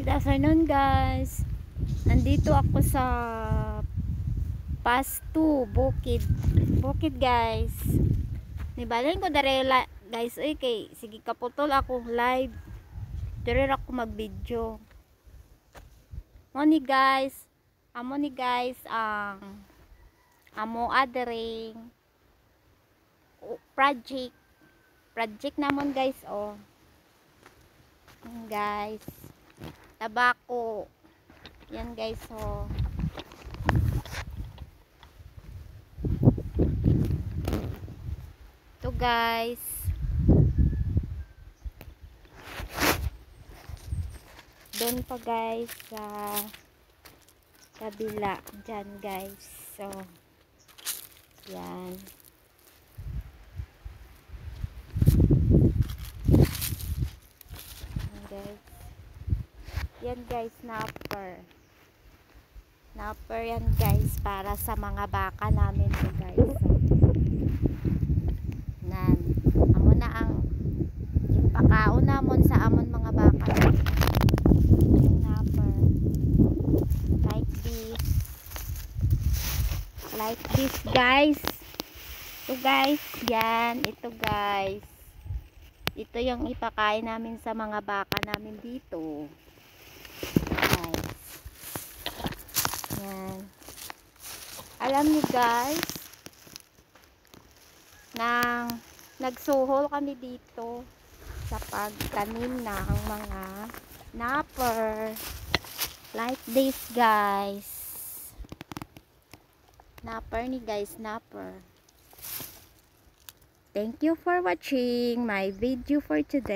Good afternoon guys. Nandito ako sa Pasto, Bukid. Bukid guys. Nibalin ko darela guys. Oy kay sige kaputol ako live. Dire ako mag-video. Mo ni guys. Amo ni guys ang amo adering project namon guys oh. Guys. Tabako. Yan guys oh. Ito guys. Doon pa guys sa kabila dyan guys. So yan. Guys. Yan guys, napper yan guys para sa mga baka namin to guys. So, nan amo na ang pakaon namon sa amon mga baka yung napper like this guys. Ito guys, yan ito guys, ito yung ipakain namin sa mga baka namin dito guys. Yan. Alam niyo guys, nang nagsuhol kami dito sa pagtanim ng mga napper like this guys. Napper ni guys, napper. Thank you for watching my video for today.